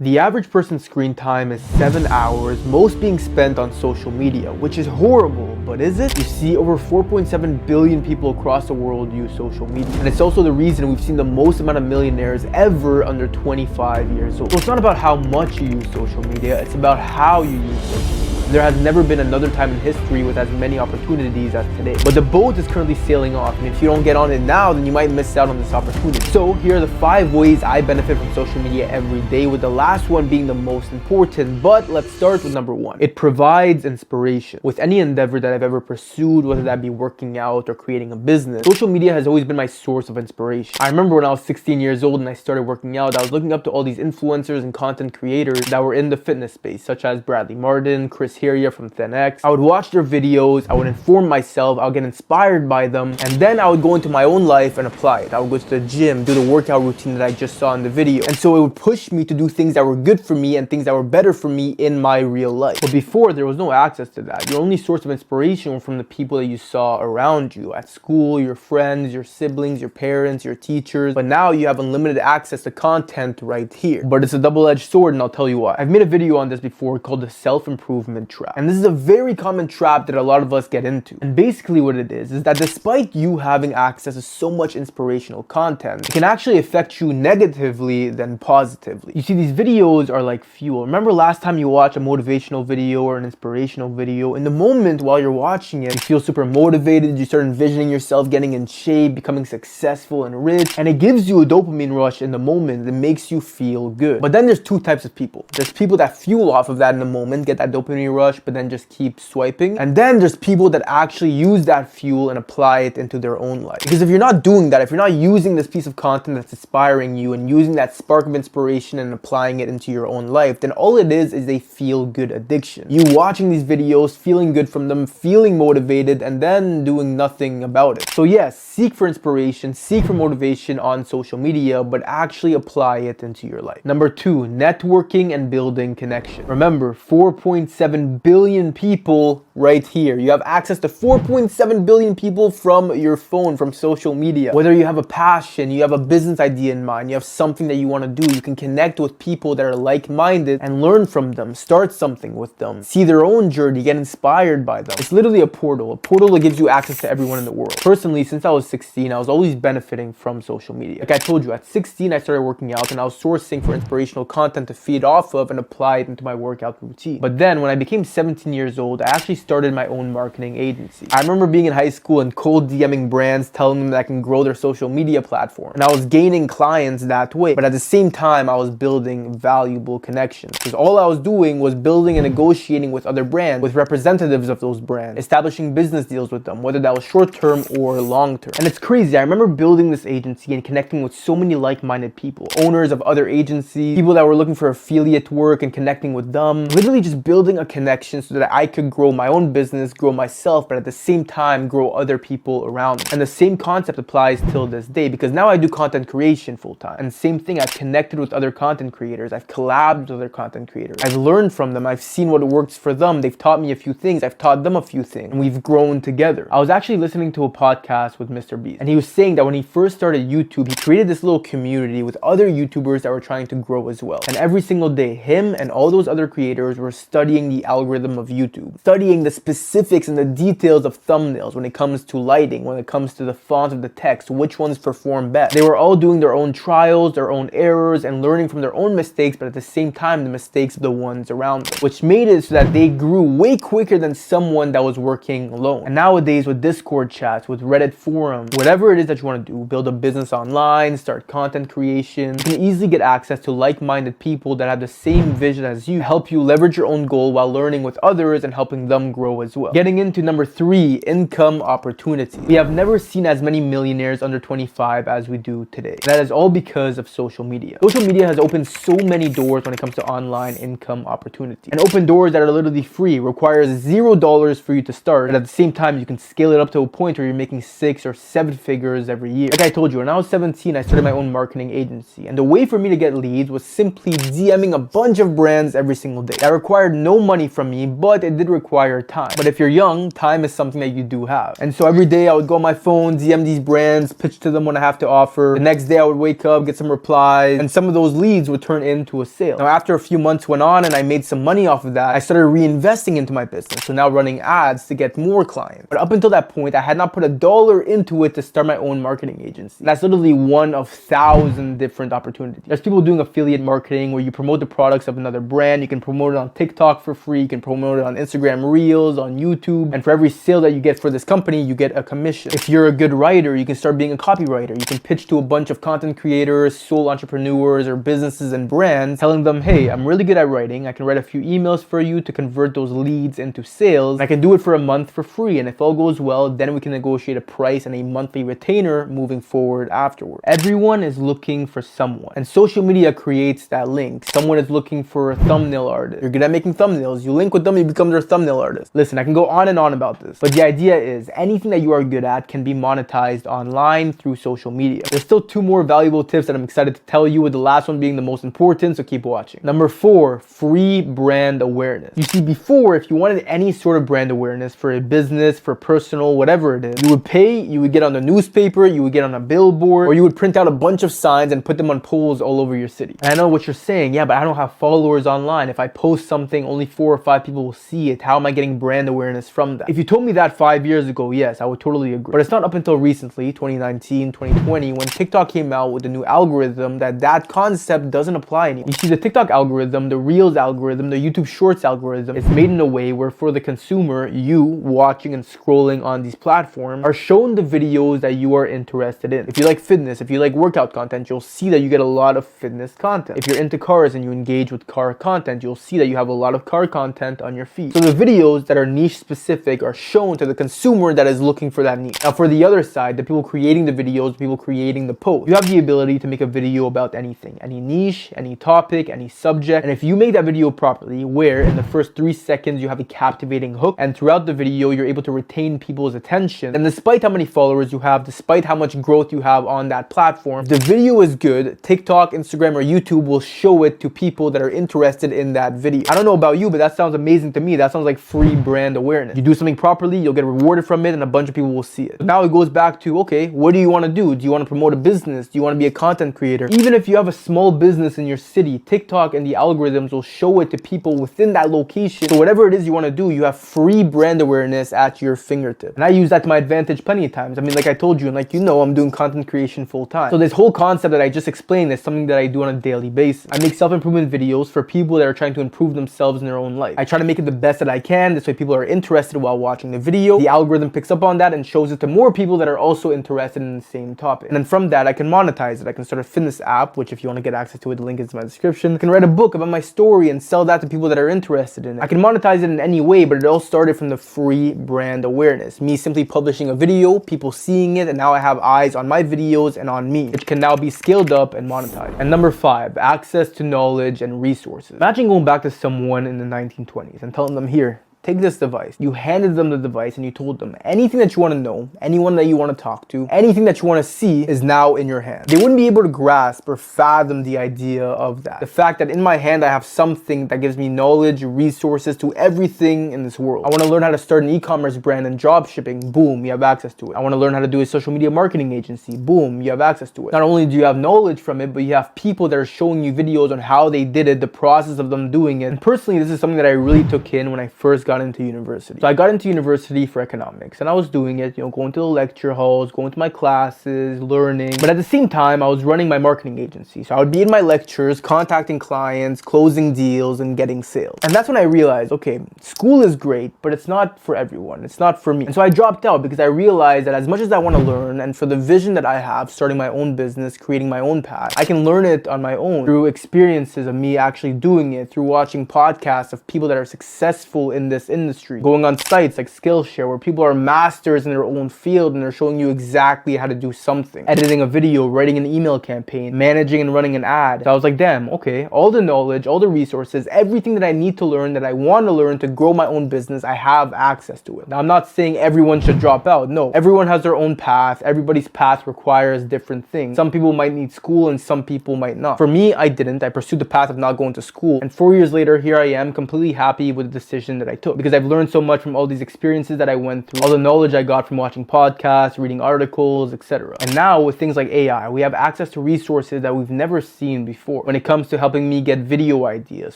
The average person's screen time is 7 hours, most being spent on social media, which is horrible, but is it? You see, over 4.7 billion people across the world use social media, and it's also the reason we've seen the most amount of millionaires ever under 25 years old. So it's not about how much you use social media, it's about how you use social media. There has never been another time in history with as many opportunities as today. But the boat is currently sailing off, and if you don't get on it now, then you might miss out on this opportunity. So here are the 5 ways I benefit from social media every day, with the last one being the most important. But let's start with number 1. It provides inspiration. With any endeavor that I've ever pursued, whether that be working out or creating a business, social media has always been my source of inspiration. I remember when I was 16 years old and I started working out, I was looking up to all these influencers and content creators that were in the fitness space, such as Bradley Martin, Chris from ThinX. I would watch their videos, I would inform myself, I would get inspired by them, and then I would go into my own life and apply it. I would go to the gym, do the workout routine that I just saw in the video. And so it would push me to do things that were good for me and things that were better for me in my real life. But before, there was no access to that. Your only source of inspiration were from the people that you saw around you, at school, your friends, your siblings, your parents, your teachers. But now you have unlimited access to content right here. But it's a double-edged sword, and I'll tell you why. I've made a video on this before called the self-improvement trap. And this is a very common trap that a lot of us get into. And basically what it is that despite you having access to so much inspirational content, it can actually affect you negatively than positively. You see, these videos are like fuel. Remember last time you watched a motivational video or an inspirational video, in the moment while you're watching it, you feel super motivated, you start envisioning yourself getting in shape, becoming successful and rich, and it gives you a dopamine rush in the moment that makes you feel good. But then there's 2 types of people. There's people that fuel off of that in the moment, get that dopamine rush, but then just keep swiping. And then there's people that actually use that fuel and apply it into their own life. Because if you're not doing that, if you're not using this piece of content that's inspiring you and using that spark of inspiration and applying it into your own life, then all it is a feel-good addiction. You watching these videos, feeling good from them, feeling motivated, and then doing nothing about it. So yes, seek for inspiration, seek for motivation on social media, but actually apply it into your life. Number 2, networking and building connection. Remember, 4.7 billion people right here. You have access to 4.7 billion people from your phone, from social media. Whether you have a passion, you have a business idea in mind, you have something that you want to do, you can connect with people that are like-minded and learn from them, start something with them, see their own journey, get inspired by them. It's literally a portal that gives you access to everyone in the world. Personally, since I was 16, I was always benefiting from social media. Like I told you, at 16, I started working out and I was sourcing for inspirational content to feed off of and apply it into my workout routine. But then when I became 17 years old, I actually started my own marketing agency. I remember being in high school and cold DMing brands, telling them that I can grow their social media platform. And I was gaining clients that way. But at the same time, I was building valuable connections. Because all I was doing was building and negotiating with other brands, with representatives of those brands, establishing business deals with them, whether that was short-term or long-term. And it's crazy. I remember building this agency and connecting with so many like-minded people, owners of other agencies, people that were looking for affiliate work and connecting with them, literally just building a connection so that I could grow my own business, grow myself, but at the same time grow other people around me. And the same concept applies till this day, because now I do content creation full time. And same thing, I've connected with other content creators, I've collabed with other content creators, I've learned from them, I've seen what works for them, they've taught me a few things, I've taught them a few things, and we've grown together. I was actually listening to a podcast with Mr. Beast, and he was saying that when he first started YouTube, he created this little community with other YouTubers that were trying to grow as well. And every single day, him and all those other creators were studying the algorithm of YouTube, studying the specifics and the details of thumbnails when it comes to lighting, when it comes to the font of the text, which ones perform best. They were all doing their own trials, their own errors, and learning from their own mistakes, but at the same time, the mistakes of the ones around them, which made it so that they grew way quicker than someone that was working alone. And nowadays, with Discord chats, with Reddit forums, whatever it is that you want to do, build a business online, start content creation, you can easily get access to like-minded people that have the same vision as you, help you leverage your own goal while learning with others and helping them grow as well. Getting into number 3, income opportunity. We have never seen as many millionaires under 25 as we do today. That is all because of social media. Social media has opened so many doors when it comes to online income opportunity. And open doors that are literally free, requires $0 for you to start, but at the same time, you can scale it up to a point where you're making 6 or 7 figures every year. Like I told you, when I was 17, I started my own marketing agency. And the way for me to get leads was simply DMing a bunch of brands every single day. That required no money from me, but it did require time. But if you're young, time is something that you do have. And so every day I would go on my phone, DM these brands, pitch to them what I have to offer. The next day I would wake up, get some replies, and some of those leads would turn into a sale. Now after a few months went on and I made some money off of that, I started reinvesting into my business. So now running ads to get more clients. But up until that point, I had not put $1 into it to start my own marketing agency. And that's literally one of 1,000 different opportunities. There's people doing affiliate marketing where you promote the products of another brand. You can promote it on TikTok for free. You can promote it on Instagram Reels, on YouTube. And for every sale that you get for this company, you get a commission. If you're a good writer, you can start being a copywriter. You can pitch to a bunch of content creators, sole entrepreneurs, or businesses and brands, telling them, hey, I'm really good at writing. I can write a few emails for you to convert those leads into sales. I can do it for a month for free. And if all goes well, then we can negotiate a price and a monthly retainer moving forward afterward. Everyone is looking for someone. And social media creates that link. Someone is looking for a thumbnail artist. You're good at making thumbnails. You link with them, you become their thumbnail artist. Listen, I can go on and on about this. But the idea is anything that you are good at can be monetized online through social media. There's still 2 more valuable tips that I'm excited to tell you, with the last one being the most important, so keep watching. Number 4, free brand awareness. You see, before, if you wanted any sort of brand awareness for a business, for personal, whatever it is, you would pay, you would get on the newspaper, you would get on a billboard, or you would print out a bunch of signs and put them on poles all over your city. And I know what you're saying, yeah, but I don't have followers online. If I post something, only 4 or 5 people will see it. How am I getting brand awareness from that? If you told me that 5 years ago, yes, I would totally agree. But it's not up until recently, 2019, 2020, when TikTok came out with the new algorithm, that concept doesn't apply anymore. You see, the TikTok algorithm, the Reels algorithm, the YouTube Shorts algorithm, it's made in a way where for the consumer, you watching and scrolling on these platforms are shown the videos that you are interested in. If you like fitness, if you like workout content, you'll see that you get a lot of fitness content. If you're into cars and you engage with car content, you'll see that you have a lot of car content on your feed. So the videos that are niche specific are shown to the consumer that is looking for that niche. Now for the other side, the people creating the videos, the people creating the post, you have the ability to make a video about anything, any niche, any topic, any subject. And if you make that video properly, where in the first 3 seconds you have a captivating hook, and throughout the video you're able to retain people's attention, and despite how many followers you have, despite how much growth you have on that platform, if the video is good, TikTok, Instagram, or YouTube will show it to people that are interested in that video. I don't know about you, but that sounds amazing to me. That sounds like free brand awareness. You do something properly, you'll get rewarded from it, and a bunch of people will see it. So now it goes back to, okay, what do you want to do? Do you want to promote a business? Do you want to be a content creator? Even if you have a small business in your city, TikTok and the algorithms will show it to people within that location. So whatever it is you want to do, you have free brand awareness at your fingertips. And I use that to my advantage plenty of times. I mean, like I told you, and like you know, I'm doing content creation full time. So this whole concept that I just explained is something that I do on a daily basis. I make self-improvement videos for people that are trying to improve themselves in their own life. I try to make it the best that I can. This way people are interested while watching the video. The algorithm picks up on that and shows it to more people that are also interested in the same topic. And then from that, I can monetize it. I can start a fitness app, which if you want to get access to it, the link is in my description. I can write a book about my story and sell that to people that are interested in it. I can monetize it in any way, but it all started from the free brand awareness. Me simply publishing a video, people seeing it, and now I have eyes on my videos and on me, which can now be scaled up and monetized. And number 5, access to knowledge and resources. Imagine going back to someone in the 1920s and telling them, here, take this device. You handed them the device and you told them anything that you want to know, anyone that you want to talk to, anything that you want to see is now in your hand. They wouldn't be able to grasp or fathom the idea of that. The fact that in my hand I have something that gives me knowledge, resources to everything in this world. I want to learn how to start an e-commerce brand and drop shipping. Boom, you have access to it. I want to learn how to do a social media marketing agency. Boom, you have access to it. Not only do you have knowledge from it, but you have people that are showing you videos on how they did it, the process of them doing it. And personally, this is something that I really took in when I first got into university. So I got into university for economics and I was doing it, going to the lecture halls, going to my classes, learning. But at the same time, I was running my marketing agency. So I would be in my lectures, contacting clients, closing deals, and getting sales. And that's when I realized, okay, school is great, but it's not for everyone. It's not for me. And so I dropped out because I realized that as much as I want to learn and for the vision that I have, starting my own business, creating my own path, I can learn it on my own through experiences of me actually doing it, through watching podcasts of people that are successful in this industry, going on sites like Skillshare where people are masters in their own field and they're showing you exactly how to do something. Editing a video, writing an email campaign, managing and running an ad. So I was like, damn, okay, all the knowledge, all the resources, everything that I need to learn, that I want to learn to grow my own business, I have access to it. Now, I'm not saying everyone should drop out. No, everyone has their own path. Everybody's path requires different things. Some people might need school and some people might not. For me, I didn't. I pursued the path of not going to school. And 4 years later, here I am completely happy with the decision that I took. because I've learned so much from all these experiences that I went through, all the knowledge I got from watching podcasts, reading articles, etc. And now with things like AI, we have access to resources that we've never seen before. When it comes to helping me get video ideas,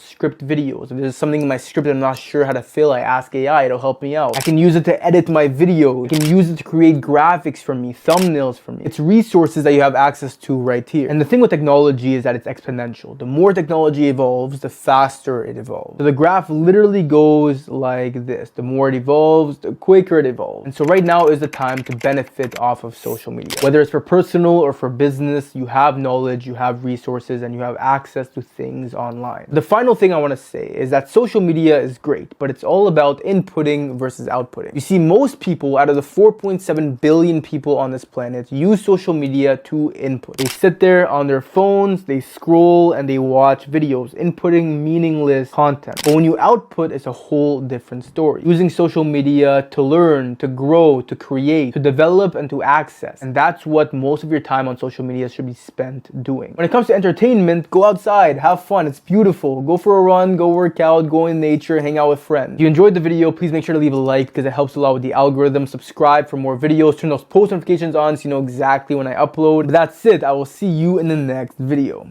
script videos, if there's something in my script I'm not sure how to fill, I ask AI, it'll help me out. I can use it to edit my videos. I can use it to create graphics for me, thumbnails for me. It's resources that you have access to right here. And the thing with technology is that it's exponential. The more technology evolves, the faster it evolves. So the graph literally goes like this. The more it evolves, the quicker it evolves. And so right now is the time to benefit off of social media. Whether it's for personal or for business, you have knowledge, you have resources, and you have access to things online. The final thing I want to say is that social media is great, but it's all about inputting versus outputting. You see, most people out of the 4.7 billion people on this planet use social media to input. They sit there on their phones, they scroll, and they watch videos, inputting meaningless content. But when you output, it's a whole different story. Using social media to learn, to grow, to create, to develop, and to access. And that's what most of your time on social media should be spent doing. When it comes to entertainment, go outside, have fun, it's beautiful. Go for a run, go work out, go in nature, hang out with friends. If you enjoyed the video, please make sure to leave a like because it helps a lot with the algorithm. Subscribe for more videos, turn those post notifications on so you know exactly when I upload. But that's it, I will see you in the next video.